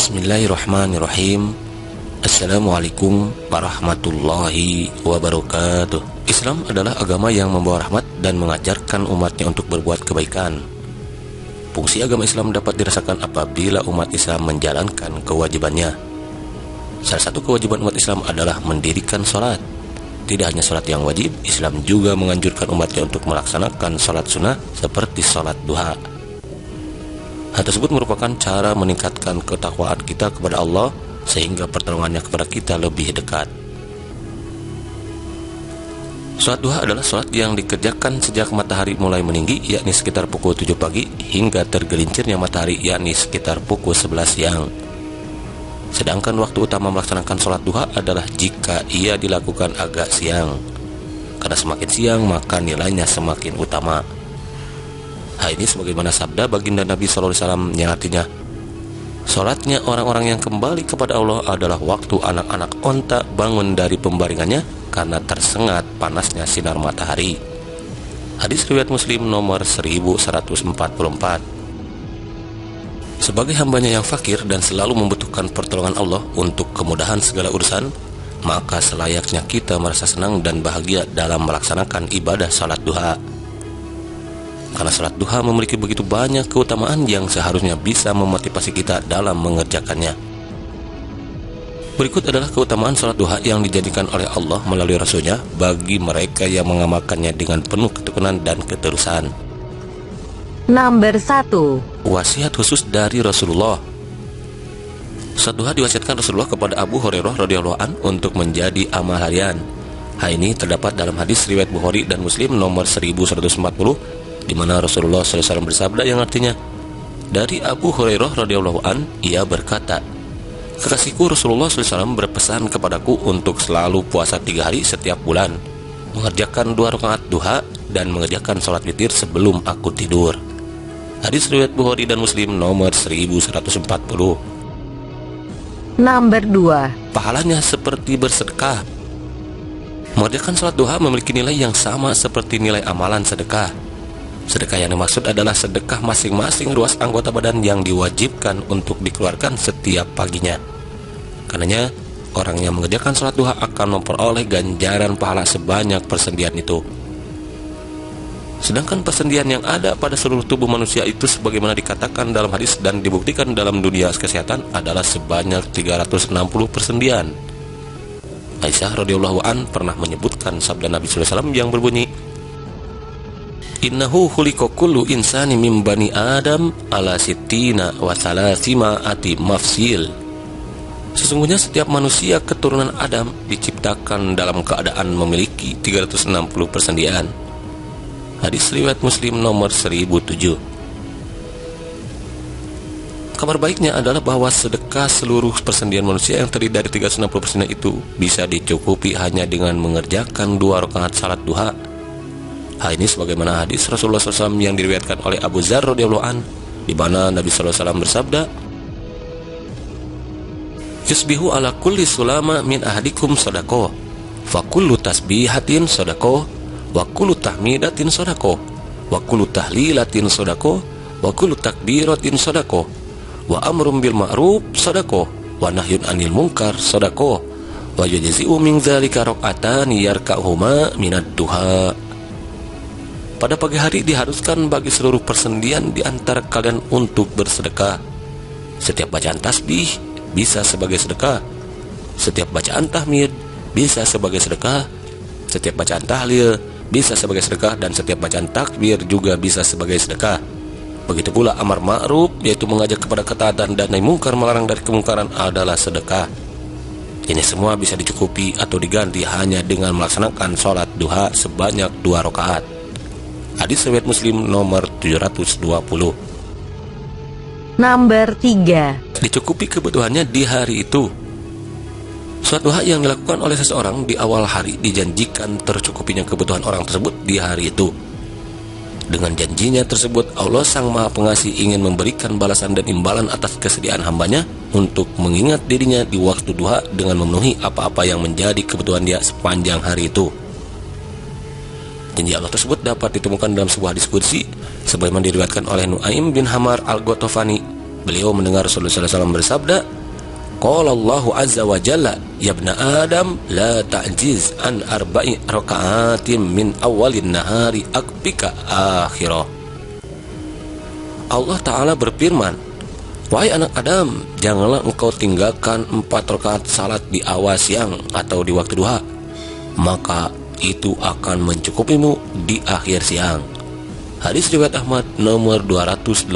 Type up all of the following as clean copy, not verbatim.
Bismillahirrahmanirrahim. Assalamualaikum warahmatullahi wabarakatuh. Islam adalah agama yang membawa rahmat dan mengajarkan umatnya untuk berbuat kebaikan. Fungsi agama Islam dapat dirasakan apabila umat Islam menjalankan kewajibannya. Salah satu kewajiban umat Islam adalah mendirikan sholat. Tidak hanya sholat yang wajib, Islam juga menganjurkan umatnya untuk melaksanakan sholat sunnah seperti sholat duha. Hal tersebut merupakan cara meningkatkan ketakwaan kita kepada Allah sehingga pertolongannya kepada kita lebih dekat. Sholat duha adalah sholat yang dikerjakan sejak matahari mulai meninggi, yakni sekitar pukul 7 pagi hingga tergelincirnya matahari, yakni sekitar pukul 11 siang. Sedangkan waktu utama melaksanakan sholat duha adalah jika ia dilakukan agak siang, karena semakin siang maka nilainya semakin utama. Hal ini sebagaimana sabda baginda Nabi SAW yang artinya, sholatnya orang-orang yang kembali kepada Allah adalah waktu anak-anak onta bangun dari pembaringannya karena tersengat panasnya sinar matahari. Hadis riwayat Muslim nomor 1144. Sebagai hambanya yang fakir dan selalu membutuhkan pertolongan Allah untuk kemudahan segala urusan, maka selayaknya kita merasa senang dan bahagia dalam melaksanakan ibadah sholat duha. Karena sholat duha memiliki begitu banyak keutamaan yang seharusnya bisa memotivasi kita dalam mengerjakannya. Berikut adalah keutamaan sholat duha yang dijadikan oleh Allah melalui Rasulnya bagi mereka yang mengamalkannya dengan penuh ketekunan dan keterusan. Nomor 1. Wasiat khusus dari Rasulullah. Sholat duha diwasiatkan Rasulullah kepada Abu Hurairah radhiyallahu an untuk menjadi amal harian. Hal ini terdapat dalam hadis riwayat Bukhari dan Muslim nomor 1140, di mana Rasulullah SAW bersabda yang artinya, dari Abu Hurairah radhiyallahu an, ia berkata, kekasihku Rasulullah SAW berpesan kepadaku untuk selalu puasa 3 hari setiap bulan, mengerjakan 2 rakaat duha dan mengerjakan sholat witir sebelum aku tidur. Hadis riwayat Bukhari dan Muslim nomor 1140. Nomor 2. Pahalanya seperti bersedekah. Mengerjakan sholat duha memiliki nilai yang sama seperti nilai amalan sedekah. Sedekah yang dimaksud adalah sedekah masing-masing ruas anggota badan yang diwajibkan untuk dikeluarkan setiap paginya. Karenanya, orang yang mengerjakan sholat duha akan memperoleh ganjaran pahala sebanyak persendian itu. Sedangkan persendian yang ada pada seluruh tubuh manusia itu sebagaimana dikatakan dalam hadis dan dibuktikan dalam dunia kesehatan adalah sebanyak 360 persendian. Aisyah radhiyallahu an pernah menyebutkan sabda Nabi SAW yang berbunyi, innahu khuliqa kullu insani min bani Adam ala sittina wa salasima ati mafsil. Sesungguhnya setiap manusia keturunan Adam diciptakan dalam keadaan memiliki 360 persendian. Hadis riwayat Muslim nomor 1007. Kabar baiknya adalah bahwa sedekah seluruh persendian manusia yang terdiri dari 360 persendian itu bisa dicukupi hanya dengan mengerjakan 2 rakaat salat duha. Hal ini sebagaimana hadis Rasulullah SAW yang diriwayatkan oleh Abu Dzar radhiyallahu an, di mana Nabi SAW bersabda, yusbihu ala kulli sulama min ahadikum sadaqah, fa kullu tasbihatin sadaqah, wa kullu tahmidatin sadaqah, wa kullu tahlilatin sadaqah, wa kullu takbiratin sadaqah, wa amrun bil ma'ruf sadaqah, wa nahyun anil munkar sadaqah, wa yajzi'u min dzalika rak'atan yarka'uhuma minad duha. Pada pagi hari diharuskan bagi seluruh persendian di antara kalian untuk bersedekah. Setiap bacaan tasbih bisa sebagai sedekah, setiap bacaan tahmid bisa sebagai sedekah, setiap bacaan tahlil bisa sebagai sedekah, dan setiap bacaan takbir juga bisa sebagai sedekah. Begitu pula amar ma'ruf, yaitu mengajak kepada ketaatan, dan nahi mungkar, melarang dari kemungkaran, adalah sedekah. Ini semua bisa dicukupi atau diganti hanya dengan melaksanakan sholat duha sebanyak 2 rakaat. Hadis riwayat Muslim nomor 720. Nomor 3. Dicukupi kebutuhannya di hari itu. Sholat duha yang dilakukan oleh seseorang di awal hari dijanjikan tercukupinya kebutuhan orang tersebut di hari itu. Dengan janjinya tersebut, Allah Sang Maha Pengasih ingin memberikan balasan dan imbalan atas kesediaan hambanya untuk mengingat dirinya di waktu duha dengan memenuhi apa-apa yang menjadi kebutuhan dia sepanjang hari itu. Janji Allah tersebut dapat ditemukan dalam sebuah hadis qudsi sebagaimana diriwayatkan oleh Nuaim bin Hamar al-Ghatafani Beliau mendengar Rasulullah SAW bersabda, qala Allahu azza wa jalla, ya ibna Adam, la ta'jiz an arba'i raka'atin min awalin nahari akbika akhirah. Allah Ta'ala berfirman, wahai anak Adam, janganlah engkau tinggalkan 4 rakaat salat di awal siang atau di waktu duha, maka itu akan mencukupimu di akhir siang. Hadis riwayat Ahmad nomor 286.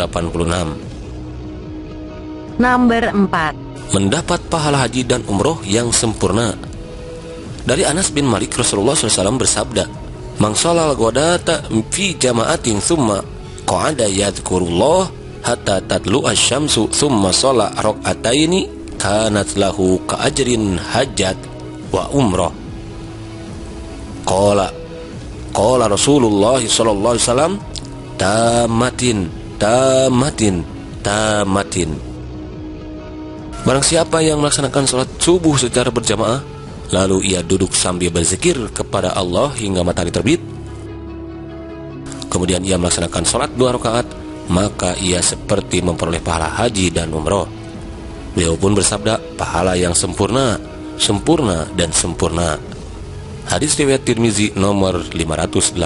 Nomor 4. Mendapat pahala haji dan umroh yang sempurna. Dari Anas bin Malik, Rasulullah SAW bersabda, man sholal ghodata fi jama'atin thumma qa'ada yadhkurullah hatta tatlu asy-syamsu thumma shola rak'ataini kanat lahu ka'ajrin hajjat wa umrah. Qala Rasulullah sallallahu alaihi wasallam, tamatin. Barang siapa yang melaksanakan sholat subuh secara berjamaah, lalu ia duduk sambil berzikir kepada Allah hingga matahari terbit, kemudian ia melaksanakan sholat 2 rakaat, maka ia seperti memperoleh pahala haji dan umroh. Beliau pun bersabda, pahala yang sempurna. Hadis riwayat Tirmizi nomor 586.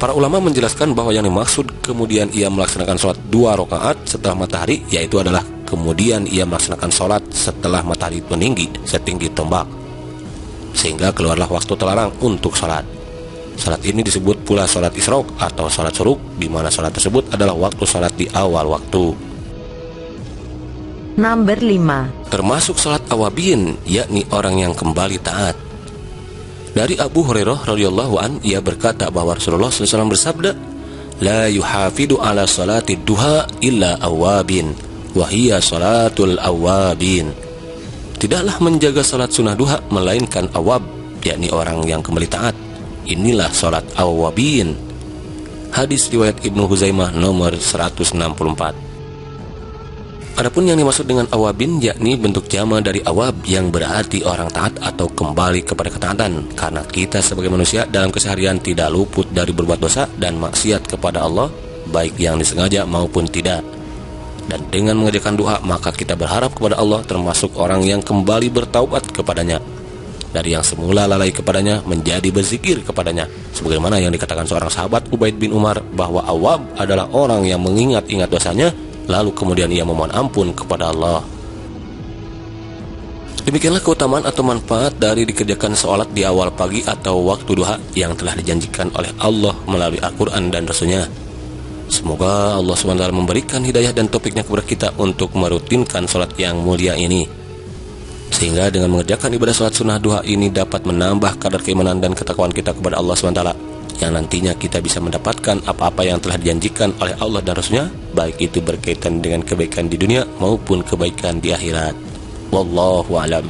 Para ulama menjelaskan bahwa yang dimaksud kemudian ia melaksanakan sholat 2 rakaat setelah matahari, yaitu adalah kemudian ia melaksanakan sholat setelah matahari meninggi setinggi tombak, sehingga keluarlah waktu terlarang untuk sholat. Sholat ini disebut pula sholat isyraq atau sholat syuruk, di mana sholat tersebut adalah waktu sholat di awal waktu. Nomor 5. Termasuk sholat awabin, yakni orang yang kembali taat. Dari Abu Hurairah radhiyallahu an, ia berkata bahwa Rasulullah SAW bersabda, la yuhafidu ala salati duha illa awabin, wahiyya salatul awabin. Tidaklah menjaga salat sunnah duha melainkan awab, yakni orang yang kembali taat. Inilah salat awabin. Hadis riwayat Ibnu Huzaimah nomor 164. Adapun yang dimaksud dengan awabin, yakni bentuk jama dari awab yang berarti orang taat atau kembali kepada ketaatan, karena kita sebagai manusia dalam keseharian tidak luput dari berbuat dosa dan maksiat kepada Allah, baik yang disengaja maupun tidak. Dan dengan mengerjakan doa, maka kita berharap kepada Allah termasuk orang yang kembali bertaubat kepadanya, dari yang semula lalai kepadanya menjadi berzikir kepadanya, sebagaimana yang dikatakan seorang sahabat Ubaid bin Umar bahwa awab adalah orang yang mengingat-ingat dosanya, lalu kemudian ia memohon ampun kepada Allah. Demikianlah keutamaan atau manfaat dari dikerjakan sholat di awal pagi atau waktu duha yang telah dijanjikan oleh Allah melalui Al-Quran dan Rasulnya. Semoga Allah SWT memberikan hidayah dan taufiknya kepada kita untuk merutinkan sholat yang mulia ini, sehingga dengan mengerjakan ibadah sholat sunnah duha ini dapat menambah kadar keimanan dan ketakwaan kita kepada Allah SWT, yang nantinya kita bisa mendapatkan apa-apa yang telah dijanjikan oleh Allah dan Rasulnya, baik itu berkaitan dengan kebaikan di dunia maupun kebaikan di akhirat. Wallahu a'lam.